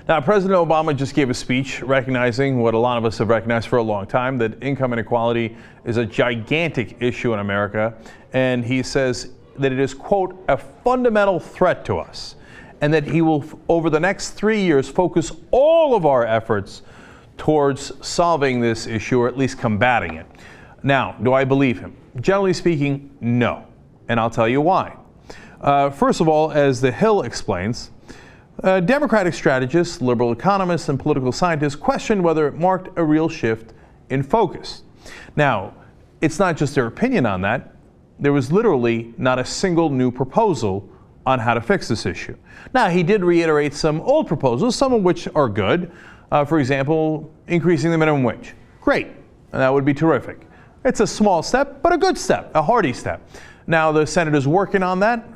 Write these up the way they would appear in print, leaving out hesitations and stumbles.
Now, President Obama just gave a speech recognizing what a lot of us have recognized for a long time, that income inequality is a gigantic issue in America. And he says that it is, quote, a fundamental threat to us, and that he will, over the next 3 years, focus all of our efforts towards solving this issue, or at least combating it. Now, do I believe him? Generally speaking, no. And I'll tell you why. First of all, as The Hill explains, Democratic strategists, liberal economists, and political scientists questioned whether it marked a real shift in focus. Now, it's not just their opinion on that. There was literally not a single new proposal on how to fix this issue. Now, he did reiterate some old proposals, some of which are good. For example, increasing the minimum wage. Great, and that would be terrific. It's a small step, but a good step, a hearty step. Now, the Senate is working on that.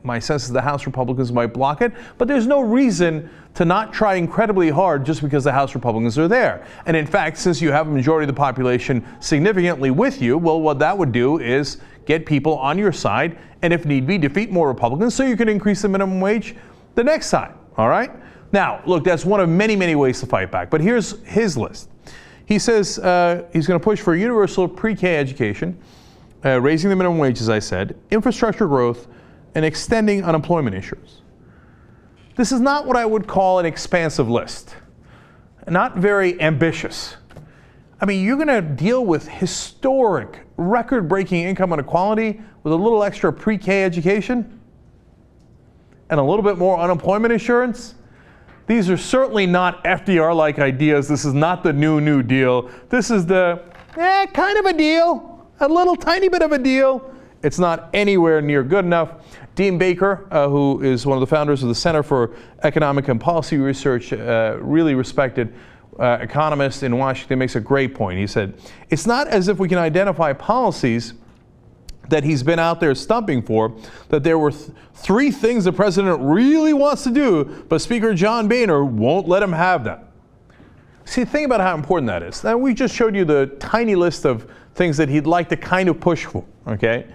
My sense is the House Republicans might block it, but there's no reason to not try incredibly hard just because the House Republicans are there. And in fact, since you have a majority of the population significantly with you, well, what that would do is get people on your side, and if need be, defeat more Republicans so you can increase the minimum wage the next time, all right? Now, look, that's one of many, many ways to fight back, but here's his list. He says he's going to push for universal pre-K education, raising the minimum wage, as I said, infrastructure growth, and extending unemployment insurance. This is not what I would call an expansive list. Not very ambitious. I mean, you're going to deal with historic, record-breaking income inequality with a little extra pre-K education and a little bit more unemployment insurance? These are certainly not FDR-like ideas. This is not the New Deal. This is the, kind of a deal, a little tiny bit of a deal. It's not anywhere near good enough. Dean Baker, who is one of the founders of the Center for Economic and Policy Research, really respected economist in Washington, makes a great point. He said, it's not as if we can identify policies that he's been out there stumping for, that there were three things the president really wants to do, but Speaker John Boehner won't let him have them. See, think about how important that is. Now, we just showed you the tiny list of things that he'd like to kind of push for, okay?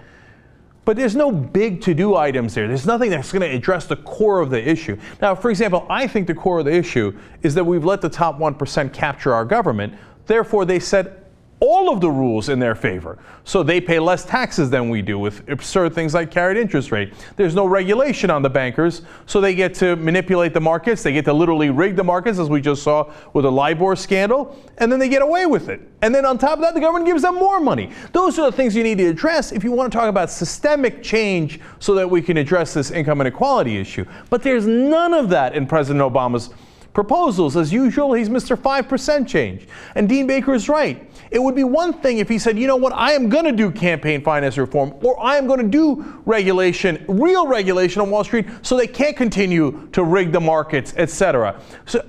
But there's no big to-do items there. There's nothing that's going to address the core of the issue. Now, for example, I think the core of the issue is that we've let the top 1% capture our government. Therefore, they set all of the rules in their favor. So they pay less taxes than we do with absurd things like carried interest rate. There's no regulation on the bankers, so they get to manipulate the markets. They get to literally rig the markets, as we just saw with the LIBOR scandal, and then they get away with it. And then on top of that, the government gives them more money. Those are the things you need to address if you want to talk about systemic change so that we can address this income inequality issue. But there's none of that in President Obama's proposals. As usual, he's Mr. 5% change. And Dean Baker is right. It would be one thing if he said, you know what, I am going to do campaign finance reform, or I am going to do regulation, real regulation on Wall Street, so they can't continue to rig the markets, etc. So,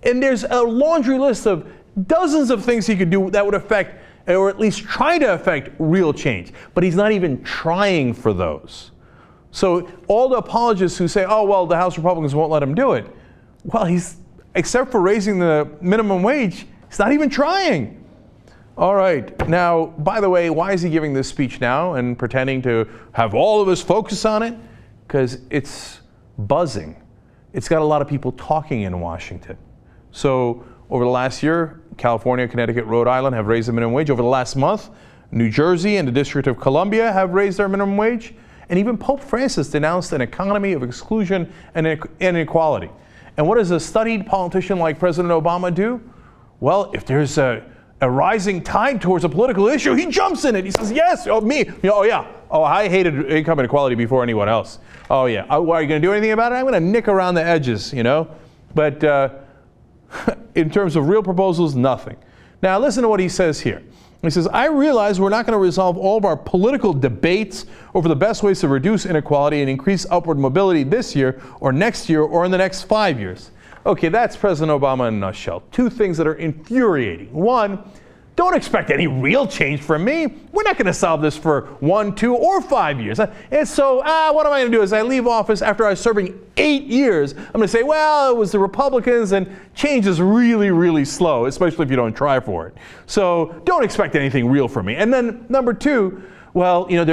and there's a laundry list of dozens of things he could do that would affect, or at least try to affect, real change. But he's not even trying for those. So all the apologists who say, oh, well, the House Republicans won't let him do it, well, except for raising the minimum wage, he's not even trying. All right. Now, by the way, why is he giving this speech now and pretending to have all of us focus on it? Because it's buzzing. It's got a lot of people talking in Washington. So over the last year, California, Connecticut, Rhode Island have raised the minimum wage. Over the last month, New Jersey and the District of Columbia have raised their minimum wage. And even Pope Francis denounced an economy of exclusion and inequality. And what does a studied politician like President Obama do? Well, if there's a rising tide towards a political issue, he jumps in it. He says, yes, oh, me. Oh, yeah. Oh, I hated income inequality before anyone else. Oh, yeah. Oh, are you going to do anything about it? I'm going to nick around the edges, you know. But in terms of real proposals, nothing. Now, listen to what he says here. He says, I realize we're not going to resolve all of our political debates over the best ways to reduce inequality and increase upward mobility this year or next year or in the next 5 years. Okay, that's President Obama in a nutshell. Two things that are infuriating. One, don't expect any real change from me. We're not going to solve this for 1, 2, or 5 years. And so, what am I going to do as I leave office after I was serving 8 years? I'm going to say, well, it was the Republicans, and change is really, really slow, especially if you don't try for it. So don't expect anything real from me. And then number two, well, you know,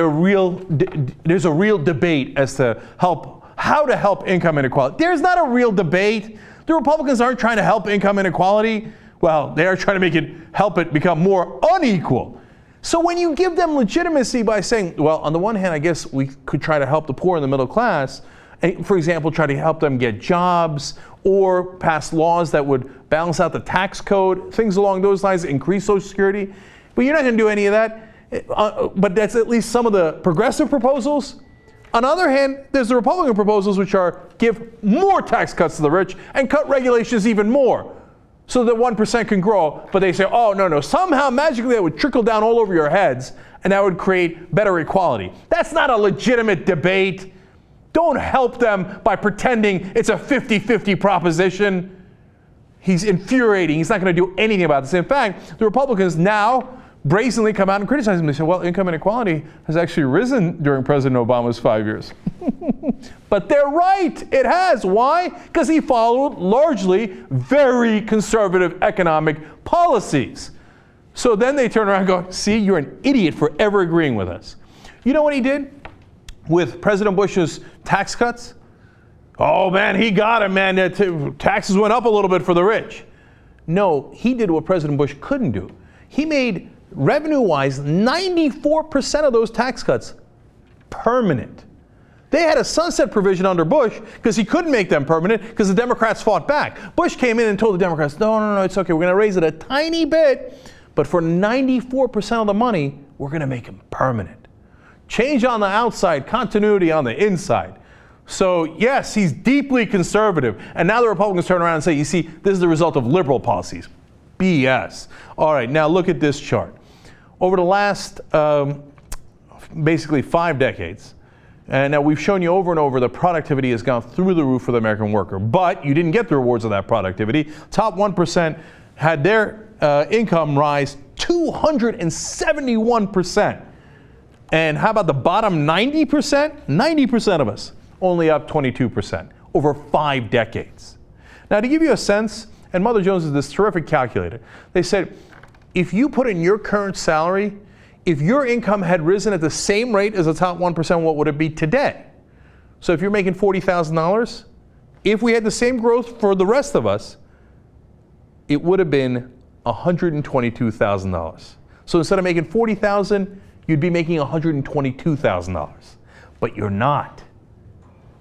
there's a real debate as to how to help income inequality. There's not a real debate. The Republicans aren't trying to help income inequality. Well, they are trying to help it become more unequal. So when you give them legitimacy by saying, well, on the one hand, I guess we could try to help the poor and the middle class, and, for example, try to help them get jobs or pass laws that would balance out the tax code, things along those lines, increase Social Security. But you're not going to do any of that. But that's at least some of the progressive proposals. On the other hand, there's the Republican proposals, which are give more tax cuts to the rich and cut regulations even more so that 1% can grow. But they say, oh, no, somehow magically that would trickle down all over your heads and that would create better equality. That's not a legitimate debate. Don't help them by pretending it's a 50-50 proposition. He's infuriating. He's not going to do anything about this. In fact, the Republicans now brazenly come out and criticize him. They say, well, income inequality has actually risen during President Obama's 5 years. But they're right. It has. Why? Because he followed largely very conservative economic policies. So then they turn around and go, see, you're an idiot for ever agreeing with us. You know what he did with President Bush's tax cuts? Oh, man, he got him, man. Taxes went up a little bit for the rich. No, he did what President Bush couldn't do. He made, revenue-wise, 94% of those tax cuts permanent. They had a sunset provision under Bush because he couldn't make them permanent because the Democrats fought back. Bush came in and told the Democrats, no, it's okay. We're going to raise it a tiny bit, but for 94% of the money, we're going to make them permanent. Change on the outside, continuity on the inside. So, yes, he's deeply conservative. And now the Republicans turn around and say, you see, this is the result of liberal policies. BS. All right, now look at this chart. Over the last basically 5 decades, and now we've shown you over and over that productivity has gone through the roof for the American worker, but you didn't get the rewards of that productivity. Top 1% had their income rise 271%. And how about the bottom 90%? 90% of us, only up 22% over 5 decades. Now, to give you a sense, and Mother Jones is this terrific calculator, they said, if you put in your current salary, if your income had risen at the same rate as the top 1%, what would it be today? So if you're making $40,000, if we had the same growth for the rest of us, it would have been $122,000. So instead of making $40,000, you'd be making $122,000. But you're not.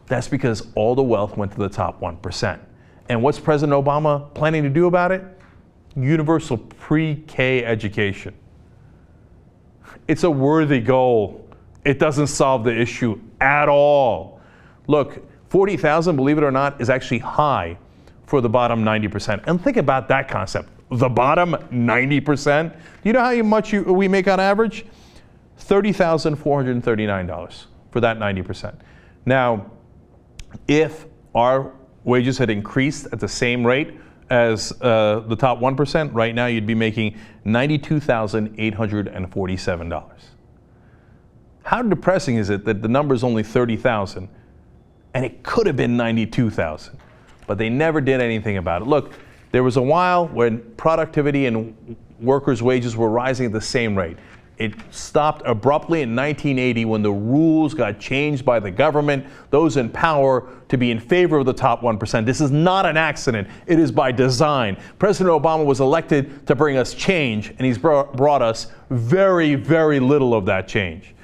That's because all the wealth went to the top 1%. And what's President Obama planning to do about it? Universal pre-K education. It's a worthy goal. It doesn't solve the issue at all. Look, 40,000, believe it or not, is actually high for the bottom 90%. And think about that concept. The bottom 90%. Do you know how much we make on average? $30,439 for that 90%. Now, if our wages had increased at the same rate as the top 1%, right now you'd be making $92,847. How depressing is it that the number is only 30,000 and it could have been 92,000, but they never did anything about it. Look, there was a while when productivity and workers' wages were rising at the same rate. It stopped abruptly in 1980 when the rules got changed by the government, those in power, to be in favor of the top 1%. This is not an accident. It is by design. President Obama was elected to bring us change, and he's brought us very, very little of that change.